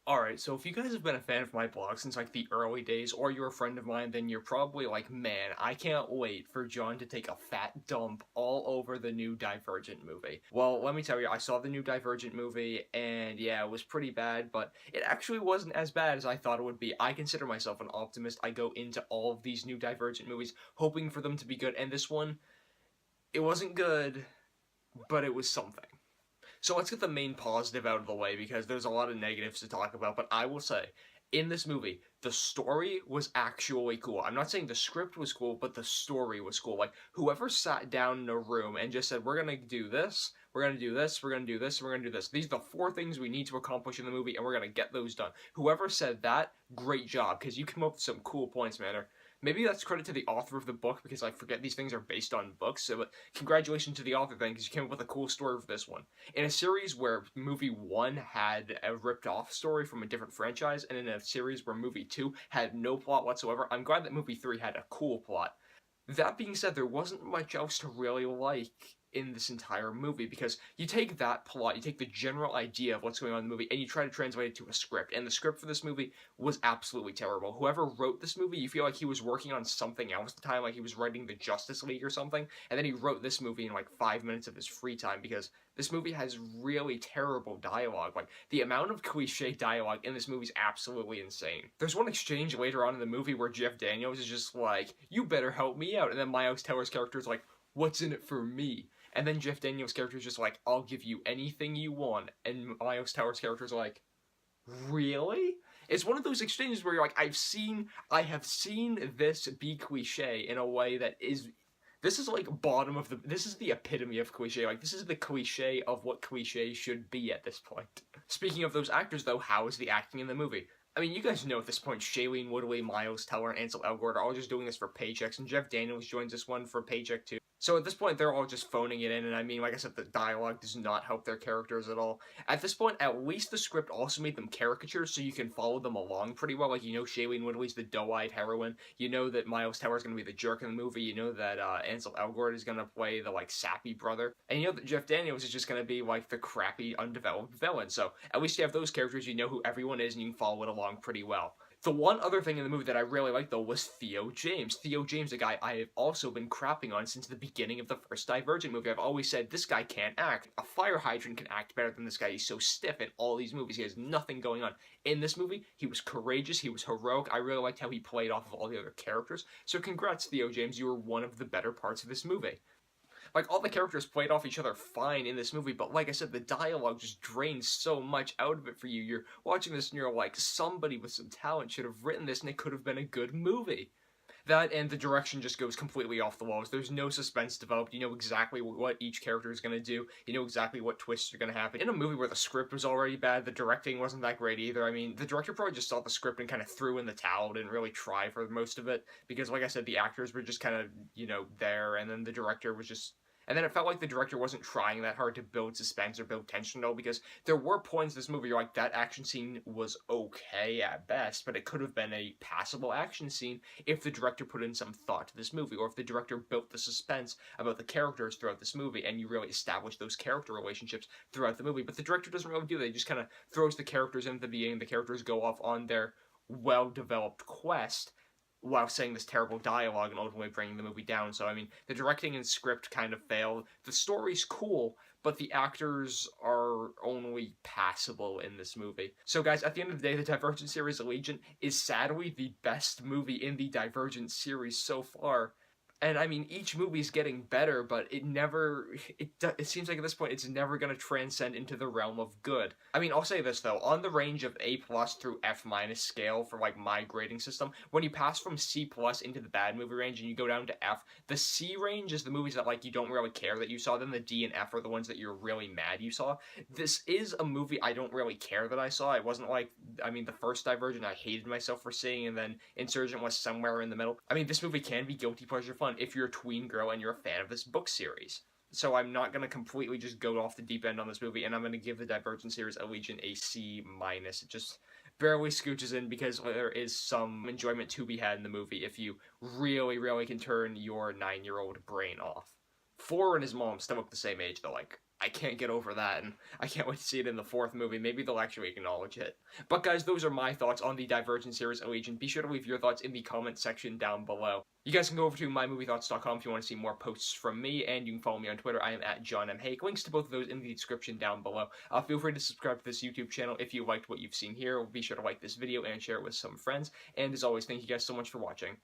Alright, so if you guys have been a fan of my blog since like the early days, or you're a friend of mine, then you're probably like, man, I can't wait for John to take a fat dump all over the new Divergent movie. Well, let me tell you, I saw the new Divergent movie, and yeah, it was pretty bad, but it actually wasn't as bad as I thought it would be. I consider myself an optimist. I go into all of these new Divergent movies hoping for them to be good, and this one, it wasn't good, but it was something. So let's get the main positive out of the way because there's a lot of negatives to talk about, but I will say, in this movie, the story was actually cool. I'm not saying the script was cool, but the story was cool. Like, whoever sat down in a room and just said, we're gonna do this, we're gonna do this, we're gonna do this, we're gonna do this. These are the four things we need to accomplish in the movie, and we're gonna get those done. Whoever said that, great job, because you came up with some cool points, man. Or maybe that's credit to the author of the book, because I forget these things are based on books, so but congratulations to the author then, because you came up with a cool story for this one. In a series where movie 1 had a ripped off story from a different franchise, and in a series where movie 2 had no plot whatsoever, I'm glad that movie 3 had a cool plot. That being said, there wasn't much else to really like in this entire movie because you take that plot, you take the general idea of what's going on in the movie, and you try to translate it to a script. And the script for this movie was absolutely terrible. Whoever wrote this movie, you feel like he was working on something else at the time, like he was writing the Justice League or something, and then he wrote this movie in like 5 minutes of his free time because this movie has really terrible dialogue. Like, the amount of cliche dialogue in this movie is absolutely insane. There's one exchange later on in the movie where Jeff Daniels is just like, you better help me out, and then Miles Teller's character is like, what's in it for me? And then Jeff Daniels' character is just like, I'll give you anything you want, and Miles Teller's character is like, really? It's one of those exchanges where you're like, I have seen this be cliche in a way that is this is like this is the epitome of cliche. Like, this is the cliche of what cliche should be at this point. Speaking of those actors, though, how is the acting in the movie? I mean, you guys know at this point, Shailene Woodley, Miles Teller, and Ansel Elgort are all just doing this for paychecks, and Jeff Daniels joins this one for a paycheck too. So at this point, they're all just phoning it in, and I mean, like I said, the dialogue does not help their characters at all. At this point, at least the script also made them caricatures, so you can follow them along pretty well. Like, you know, Shailene Woodley's the doe-eyed heroine. You know that Miles Teller's gonna be the jerk in the movie. You know that Ansel Elgort is gonna play the, like, sappy brother. And you know that Jeff Daniels is just gonna be, like, the crappy, undeveloped villain. So at least you have those characters, you know who everyone is, and you can follow it along pretty well. The one other thing in the movie that I really liked, though, was Theo James. Theo James, a guy I have also been crapping on since the beginning of the first Divergent movie. I've always said, this guy can't act. A fire hydrant can act better than this guy. He's so stiff in all these movies. He has nothing going on. In this movie, he was courageous. He was heroic. I really liked how he played off of all the other characters. So congrats, Theo James. You were one of the better parts of this movie. Like, all the characters played off each other fine in this movie, but like I said, the dialogue just drains so much out of it for you. You're watching this and you're like, somebody with some talent should have written this and it could have been a good movie. That and the direction just goes completely off the walls. There's no suspense developed. You know exactly what each character is going to do. You know exactly what twists are going to happen. In a movie where the script was already bad, the directing wasn't that great either. I mean, the director probably just saw the script and kind of threw in the towel, didn't really try for most of it. Because, like I said, the actors were just kind of, you know, there, and then the director was just... And then it felt like the director wasn't trying that hard to build suspense or build tension at all, because there were points in this movie where, like, that action scene was okay at best, but it could have been a passable action scene if the director put in some thought to this movie, or if the director built the suspense about the characters throughout this movie, and you really established those character relationships throughout the movie. But the director doesn't really do that. He just kind of throws the characters in at the beginning, the characters go off on their well-developed quest, while saying this terrible dialogue and ultimately bringing the movie down. So, I mean, the directing and script kind of fail. The story's cool, but the actors are only passable in this movie. So, guys, at the end of the day, the Divergent series Allegiant is sadly the best movie in the Divergent series so far. And I mean, each movie's getting better, but it seems like at this point it's never going to transcend into the realm of good. I mean, I'll say this though, on the range of A+ through F- scale for like my grading system, when you pass from C+ into the bad movie range and you go down to F, the C range is the movies that like you don't really care that you saw, then the D and F are the ones that you're really mad you saw. This is a movie I don't really care that I saw. It wasn't like, I mean, the first Divergent I hated myself for seeing, and then Insurgent was somewhere in the middle. I mean, this movie can be guilty pleasure fun if you're a tween girl and you're a fan of this book series. So I'm not going to completely just go off the deep end on this movie, and I'm going to give the Divergent series Allegiant a C-. It just barely scooches in because there is some enjoyment to be had in the movie if you really, really can turn your 9-year-old brain off. Four and his mom still look the same age though, like, I can't get over that, and I can't wait to see it in the 4th movie. Maybe they'll actually acknowledge it. But guys, those are my thoughts on the Divergent series Allegiant. Be sure to leave your thoughts in the comment section down below. You guys can go over to mymoviethoughts.com if you want to see more posts from me, and you can follow me on Twitter. I am at John M. Hayeck. Links to both of those in the description down below. Feel free to subscribe to this YouTube channel if you liked what you've seen here. Be sure to like this video and share it with some friends. And as always, thank you guys so much for watching.